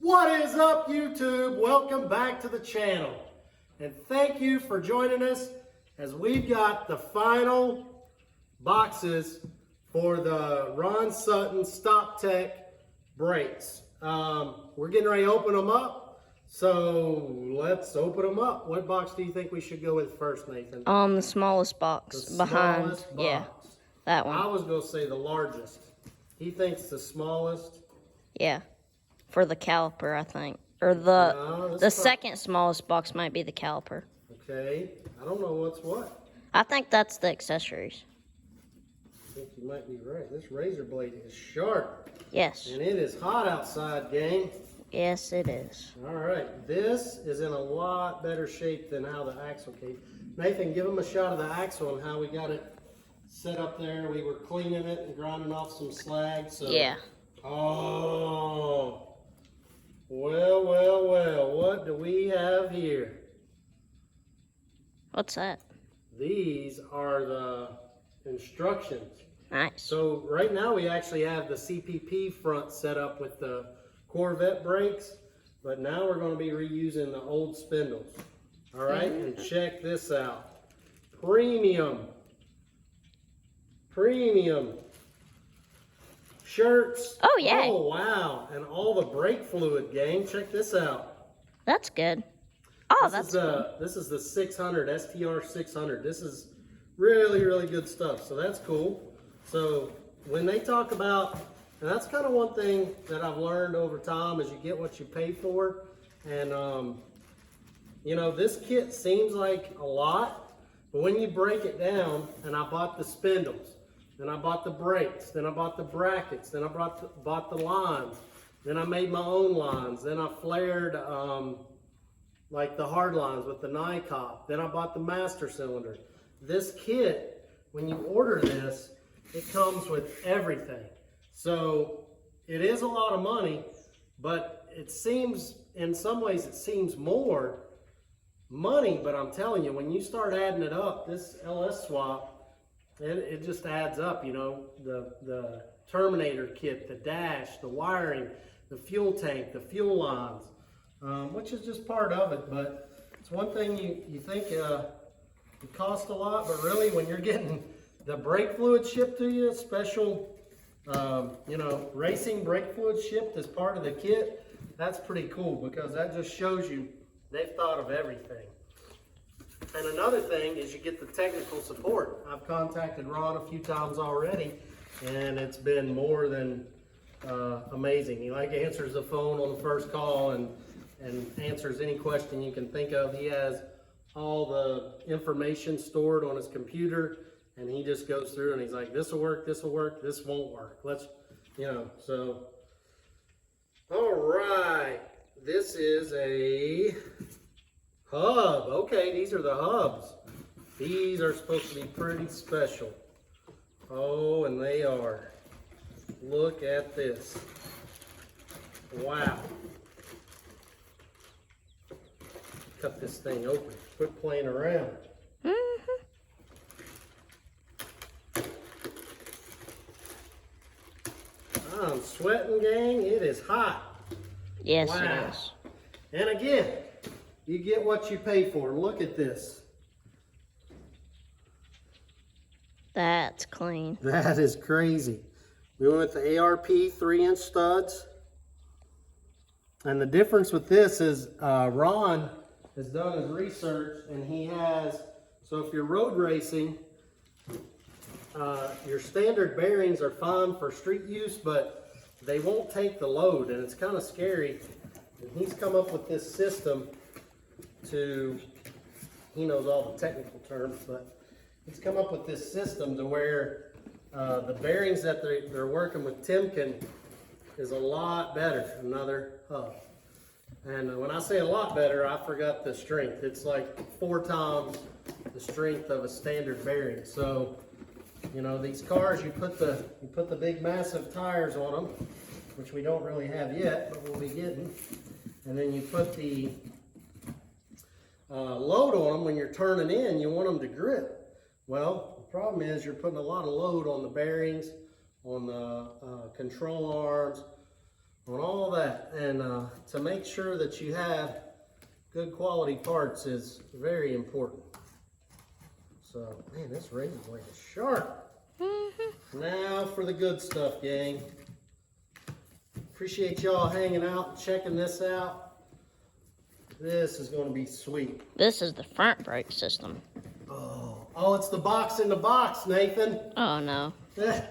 What is up, YouTube? Welcome back to the channel. And thank you for joining us as we've got the final boxes for the Ron Sutton Stop Tech brakes. We're getting ready to open them up. So let's open them up. What box do you think we should go with first, Nathan? The smallest box behind. Smallest box. Yeah, that one. I was going to say the largest. He thinks the smallest. Yeah, for the caliper, I think. Or the second smallest box might be the caliper. Okay, I don't know what's what. I think that's the accessories. I think you might be right. This razor blade is sharp. Yes. And it is hot outside, gang. Yes, it is. All right, this is in a lot better shape than how the axle came. Nathan, give him a shot of the axle and how we got it set up there. We were cleaning it and grinding off some slag. So. Yeah. Oh. Well, what do we have here? What's that? These are the instructions. Nice. So right now we actually have the CPP front set up with the Corvette brakes, but now we're going to be reusing the old spindles. All right, and check this out. Premium shirts. Oh, yeah. Oh, wow. And all the brake fluid, gang. Check this out. That's good. Oh, that's cool. This is the 600, STR 600. This is really good stuff. So that's cool. So when they talk about, and that's kind of one thing that I've learned over time, is you get what you pay for. And, you know, this kit seems like a lot, but when you break it down, and I bought the spindles, then I bought the brakes, then I bought the brackets, then I bought the lines, then I made my own lines, then I flared like the hard lines with the NICOP, then I bought the master cylinder. This kit, when you order this, it comes with everything. So it is a lot of money, but it seems, in some ways it seems more money, but I'm telling you, when you start adding it up, this LS swap, it just adds up. You know, the Terminator kit, the dash, the wiring, the fuel tank, the fuel lines, which is just part of it. But it's one thing you think it costs a lot, but really when you're getting the brake fluid shipped to you, special, you know, racing brake fluid shipped as part of the kit, that's pretty cool, because that just shows you they've thought of everything. And another thing is you get the technical support. I've contacted Ron a few times already, and it's been more than amazing. He answers the phone on the first call and answers any question you can think of. He has all the information stored on his computer, and he just goes through and he's like, this will work, this won't work. Let's, you know, so. All right, this is a hub. Okay, these are the hubs. These are supposed to be pretty special. Oh, and they are. Look at this. Wow. Cut this thing open. Quit playing around. I'm sweating, gang. It is hot. Yes, wow. It is. And again, you get what you pay for. Look at this. That's clean. That is crazy. We went with the ARP 3-inch studs. And the difference with this is Ron has done his research, and he has, so if you're road racing, your standard bearings are fine for street use, but they won't take the load, and it's kind of scary. And he's come up with this system to, he knows all the technical terms, but he's come up with this system to where the bearings that they're working with Timken is a lot better. Another hub. And when I say a lot better, I forgot the strength. It's like 4 times the strength of a standard bearing. So, you know, these cars, you put the big massive tires on them, which we don't really have yet, but we'll be getting. And then you put the load on them when you're turning in, you want them to grip. Well, the problem is you're putting a lot of load on the bearings, on the control arms, on all that. And to make sure that you have good quality parts is very important. So, man, this razor blade is sharp. Now for the good stuff, gang. Appreciate y'all hanging out and checking this out. This is going to be sweet. This is the front brake system. Oh, it's the box in the box, Nathan. Oh, no. I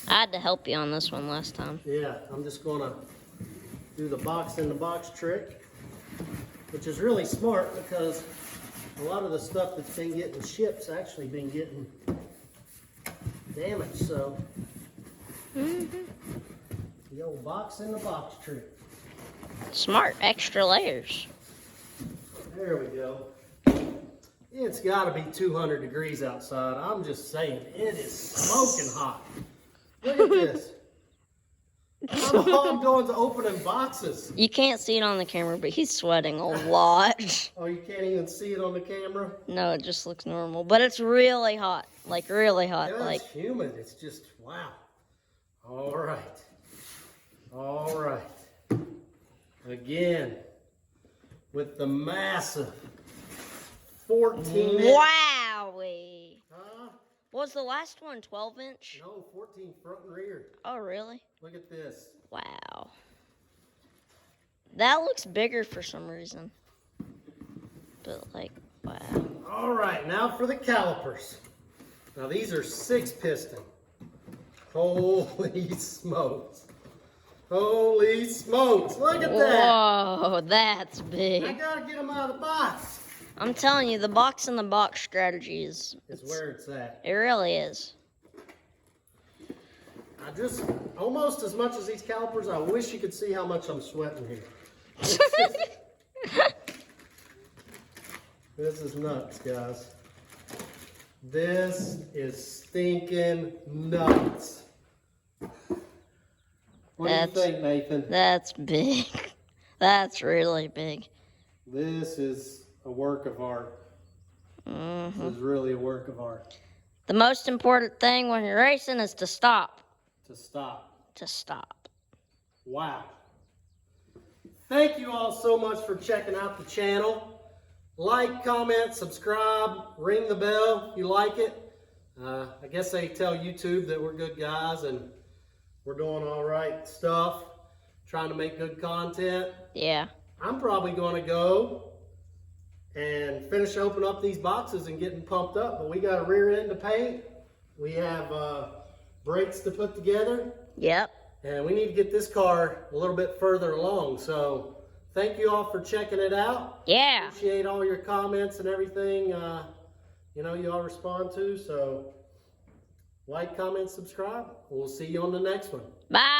had to help you on this one last time. Yeah, I'm just going to do the box in the box trick, which is really smart because a lot of the stuff that's been getting shipped's actually been getting damaged. So, the old box in the box trick. Smart, extra layers. There we go. It's got to be 200 degrees outside. I'm just saying, it is smoking hot. Look at this. I'm going to opening boxes. You can't see it on the camera, but he's sweating a lot. Oh, you can't even see it on the camera? No, it just looks normal. But it's really hot. Like, really hot. Yeah, like it's humid. It's just, wow. All right. All right. Again, with the massive 14-inch. Wowee. Huh? Was the last one 12-inch? No, 14 front and rear. Oh, really? Look at this. Wow. That looks bigger for some reason. But, like, wow. All right, now for the calipers. Now, these are 6-piston. Holy smokes. Holy smokes. Look at that. Whoa, that's I big. got to get them out of the box. I'm telling you, the box in the box strategy is... It's where it's at. It really is. I just, almost as much as these calipers, I wish you could see how much I'm sweating here. This is nuts, guys. This is stinking nuts. What do you think, Nathan? That's big. That's really big. This is a work of art. This is really a work of art. The most important thing when you're racing is to stop. To stop. To stop. Wow. Thank you all so much for checking out the channel. Like, comment, subscribe, ring the bell if you like it. I guess they tell YouTube that we're good guys and we're doing all right stuff, trying to make good content. Yeah. I'm probably going to go and finish opening up these boxes and getting pumped up, but we got a rear end to paint. We have brakes to put together. Yep. And we need to get this car a little bit further along. So thank you all for checking it out. Yeah. Appreciate all your comments and everything, you know, you all respond to. So like, comment, subscribe. We'll see you on the next one. Bye.